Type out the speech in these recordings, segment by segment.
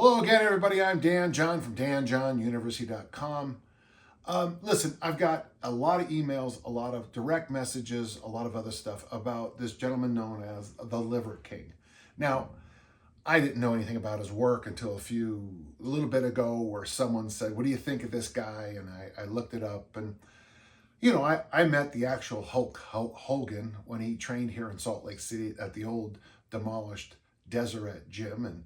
Hello again, everybody. I'm Dan John from danjohnuniversity.com. Listen, I've got a lot of emails, a lot of direct messages, a lot of other stuff about this gentleman known as the Liver King. Now, I didn't know anything about his work until a little bit ago, where someone said, "What do you think of this guy?" And I looked it up, and I met the actual Hulk Hogan when he trained here in Salt Lake City at the old demolished Deseret gym, and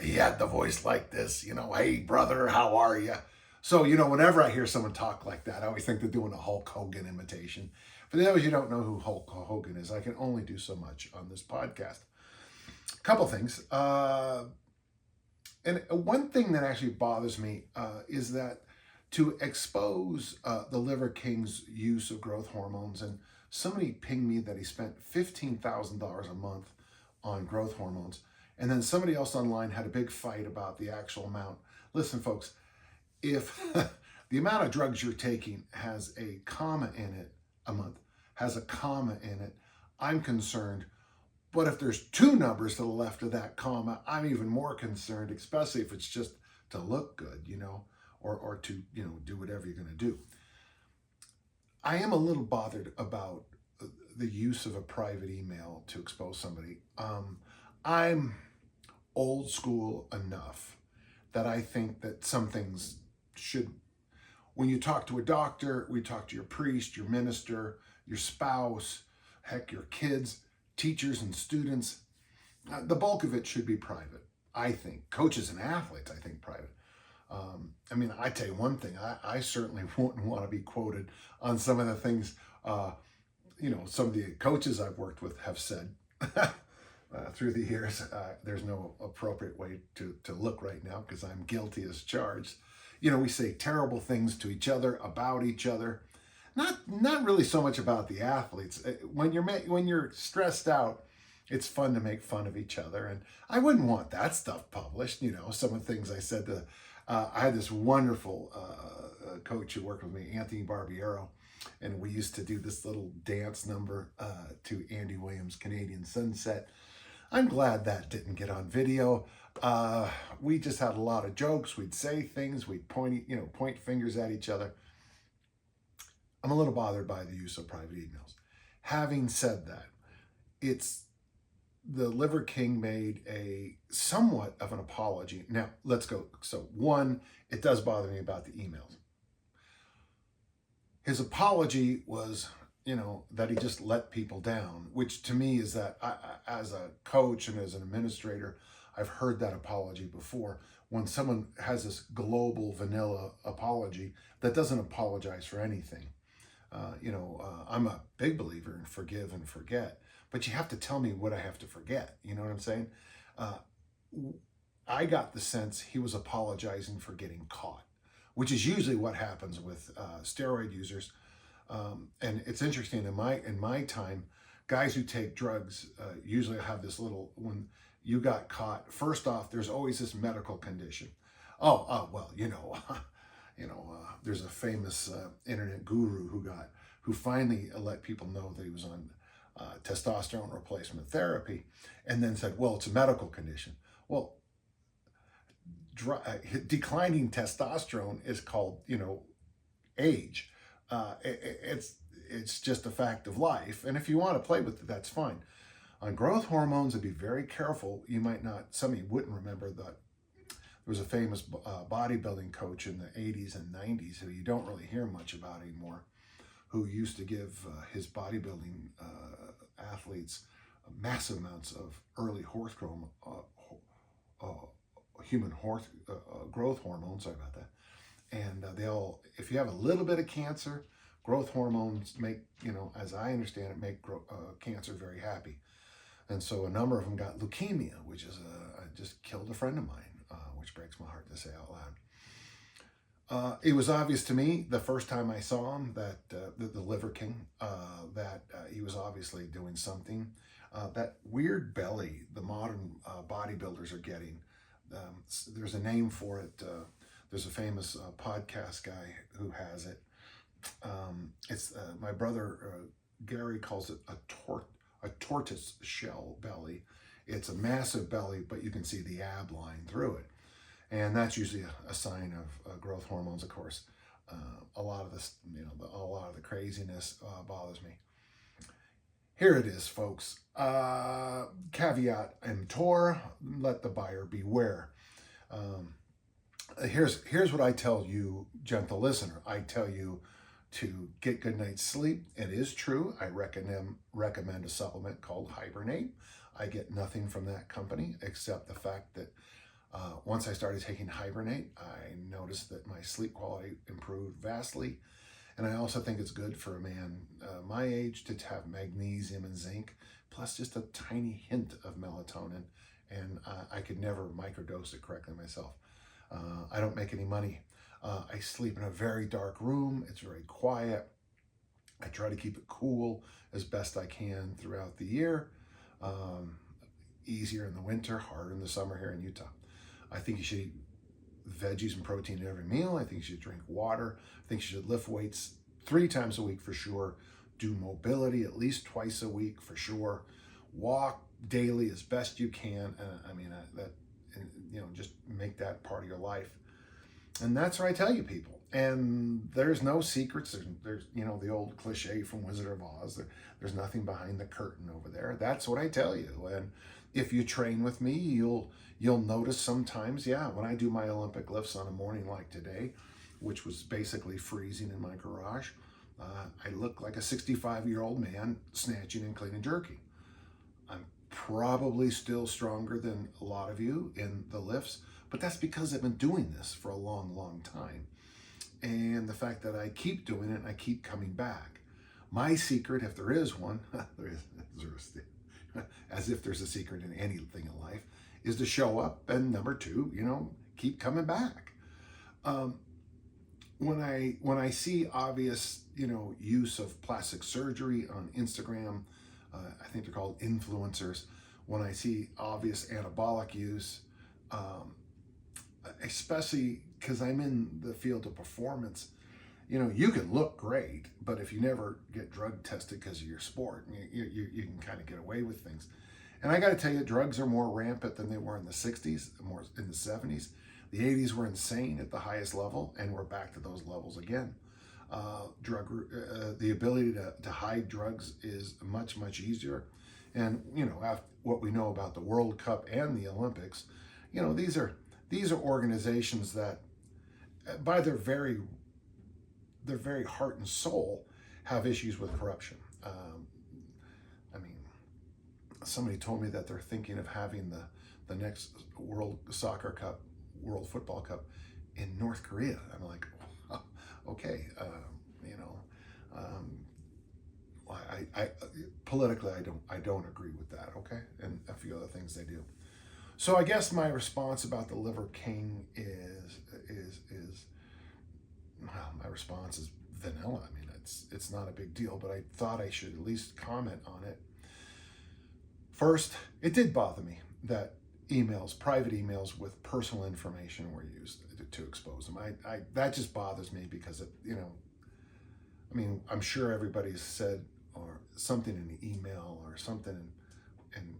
he had the voice like this, "Hey brother, how are you?" So, whenever I hear someone talk like that, I always think they're doing a Hulk Hogan imitation. For those you don't know who Hulk Hogan is, I can only do so much on this podcast. A couple things. And one thing that actually bothers me is that to expose the Liver King's use of growth hormones, and somebody pinged me that he spent $15,000 a month on growth hormones, and then somebody else online had a big fight about the actual amount. Listen, folks, if the amount of drugs you're taking has a comma in it a month, has a comma in it, I'm concerned. But if there's two numbers to the left of that comma, I'm even more concerned, especially if it's just to look good, or to, do whatever you're going to do. I am a little bothered about the use of a private email to expose somebody. I'm old school enough that I think that some things should, when you talk to a doctor, we talk to your priest, your minister, your spouse, heck, your kids, teachers and students. The bulk of it should be private, I think. Coaches and athletes, I think, private. I tell you one thing, I certainly wouldn't want to be quoted on some of the things, some of the coaches I've worked with have said through the years. There's no appropriate way to look right now because I'm guilty as charged. We say terrible things to each other, about each other. Not really so much about the athletes. When you're stressed out, it's fun to make fun of each other, and I wouldn't want that stuff published. Some of the things I said to. I had this wonderful coach who worked with me, Anthony Barbiero, and we used to do this little dance number to Andy Williams' Canadian Sunset. I'm glad that didn't get on video. We just had a lot of jokes. We'd say things. We'd point fingers at each other. I'm a little bothered by the use of private emails. Having said that, the Liver King made a somewhat of an apology. Now, let's go. So one, it does bother me about the emails. His apology was, that he just let people down, which to me is that as a coach and as an administrator, I've heard that apology before. When someone has this global vanilla apology that doesn't apologize for anything. I'm a big believer in forgive and forget, but you have to tell me what I have to forget. You know what I'm saying? I got the sense he was apologizing for getting caught, which is usually what happens with steroid users. And it's interesting, in my time, guys who take drugs usually have this little, when you got caught, first off, there's always this medical condition. There's a famous internet guru who finally let people know that he was on testosterone replacement therapy, and then said, well, it's a medical condition. Well, declining testosterone is called, age. It's just a fact of life, and if you want to play with it, that's fine. On growth hormones, I'd be very careful. Some of you wouldn't remember that. There was a famous bodybuilding coach in the 80s and 90s who you don't really hear much about anymore, who used to give his bodybuilding athletes massive amounts of early human growth hormones. Sorry about that. And if you have a little bit of cancer, growth hormones make, as I understand it, make cancer very happy. And so a number of them got leukemia, which is just killed a friend of mine. Which breaks my heart to say out loud. It was obvious to me the first time I saw him that the Liver King, that he was obviously doing something. That weird belly the modern bodybuilders are getting, there's a name for it. There's a famous podcast guy who has it. It's my brother Gary calls it a tortoise shell belly. It's a massive belly, but you can see the ab line through it. And that's usually a sign of growth hormones, of course. A lot of this, a lot of the craziness bothers me. Here it is, folks. Caveat emptor, let the buyer beware. Here's what I tell you, gentle listener. I tell you to get good night's sleep. It is true. I recommend a supplement called Hibernate. I get nothing from that company except the fact that once I started taking Hibernate, I noticed that my sleep quality improved vastly. And I also think it's good for a man my age to have magnesium and zinc, plus just a tiny hint of melatonin. And I could never microdose it correctly myself. I don't make any money. I sleep in a very dark room. It's very quiet. I try to keep it cool as best I can throughout the year. Easier in the winter, harder in the summer here in Utah. I think you should eat veggies and protein at every meal. I think you should drink water. I think you should lift weights 3 times a week for sure. Do mobility at least twice a week for sure. Walk daily as best you can. Just make that part of your life. And that's what I tell you people. And there's no secrets. There's the old cliche from Wizard of Oz. There's nothing behind the curtain over there. That's what I tell you. And if you train with me, you'll notice sometimes, when I do my Olympic lifts on a morning like today, which was basically freezing in my garage, I look like a 65-year-old man snatching and clean and jerky. I'm probably still stronger than a lot of you in the lifts, but that's because I've been doing this for a long, long time. And the fact that I keep doing it and I keep coming back. My secret, if there is one, as if there's a secret in anything in life, is to show up, and number 2, keep coming back. When I see obvious, use of plastic surgery on Instagram, I think they're called influencers. When I see obvious anabolic use, especially because I'm in the field of performance, you can look great, but if you never get drug tested because of your sport, you can kind of get away with things. And I got to tell you, drugs are more rampant than they were in the 60s, more in the 70s. The 80s were insane at the highest level, and we're back to those levels again. The ability to hide drugs is much, much easier. And, after what we know about the World Cup and the Olympics, these are organizations that, by their very heart and soul, have issues with corruption. Somebody told me that they're thinking of having the next World Football Cup in North Korea. I'm like, okay, I politically I don't agree with that. Okay, and a few other things they do. So I guess my response about the Liver King is my response is vanilla. It's not a big deal, but I thought I should at least comment on it. First, it did bother me that private emails with personal information were used to expose them. That just bothers me because I'm sure everybody's said or something in the email or something in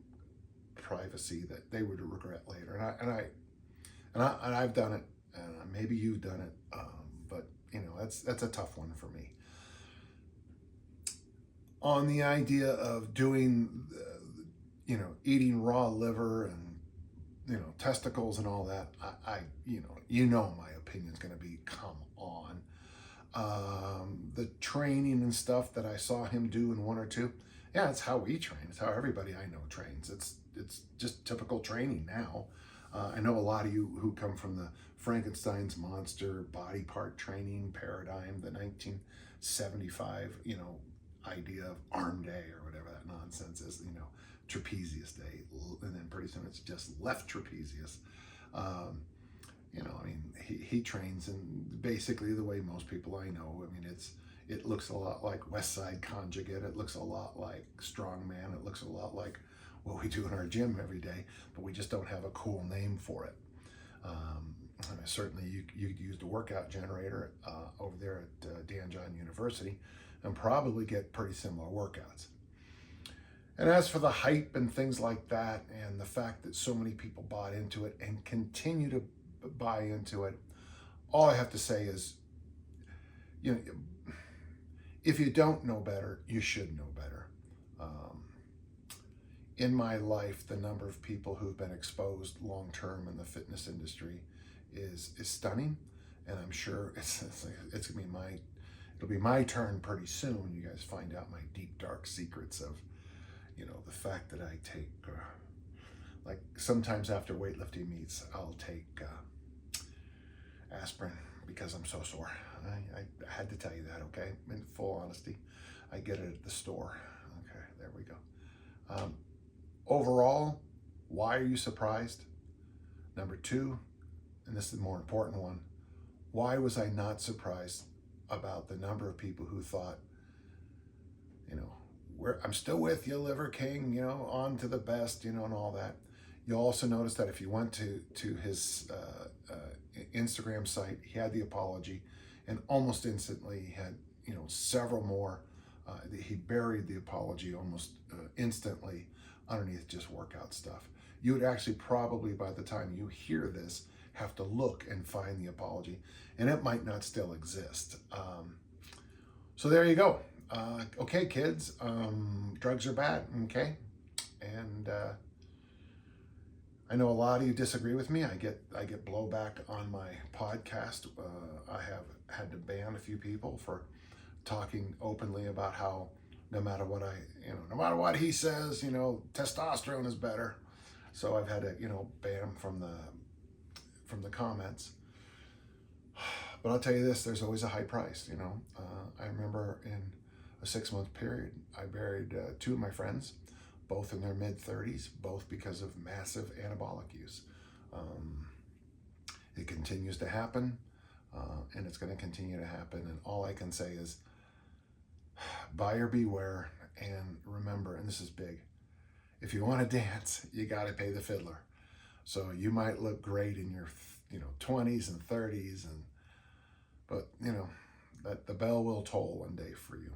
privacy that they would regret later. And I've done it, and maybe you've done it, but that's a tough one for me. On the idea of doing, eating raw liver and testicles and all that, my opinion's going to be, come on. The training and stuff that I saw him do in 1 or 2, it's how we train. It's how everybody I know trains. It's just typical training now. I know a lot of you who come from the Frankenstein's monster body part training paradigm, the 1975, idea of arm day or whatever that nonsense is, trapezius day, and then pretty soon it's just left trapezius. He trains in basically the way most people I know. It looks a lot like West Side Conjugate. It looks a lot like Strongman. It looks a lot like what we do in our gym every day, but we just don't have a cool name for it. Certainly you could use the workout generator over there at Dan John University and probably get pretty similar workouts. And as for the hype and things like that, and the fact that so many people bought into it and continue to buy into it. All I have to say is, you know, if you don't know better, you should know better. In my life, the number of people who've been exposed long-term in the fitness industry is stunning, and I'm sure it's gonna be it'll be my turn pretty soon. You guys find out my deep dark secrets of, you know, the fact that I take like sometimes after weightlifting meets, I'll take aspirin because I'm so sore. I had to tell you that, okay? In full honesty, I get it at the store. Okay, there we go. Overall, why are you surprised? Number two, and this is the more important one, why was I not surprised about the number of people who thought, you know, I'm still with you, Liver King, you know, on to the best, you know, and all that. You'll also notice that if you went to his Instagram site, he had the apology, and almost instantly he had, you know, several more. He buried the apology almost instantly underneath just workout stuff. You would actually probably, by the time you hear this, have to look and find the apology, and it might not still exist. So there you go. Okay, kids, drugs are bad, okay? And I know a lot of you disagree with me. I get blowback on my podcast. I have had to ban a few people for talking openly about how no matter what he says, you know, testosterone is better. So I've had to, you know, ban him from the comments. But I'll tell you this, there's always a high price, you know. I remember in a 6-month period, I buried 2 of my friends, both in their mid-30s, both because of massive anabolic use. It continues to happen, and it's going to continue to happen. And all I can say is, buyer beware, and remember, and this is big, if you want to dance, you got to pay the fiddler. So you might look great in your, you know, 20s and 30s, but you know that the bell will toll one day for you.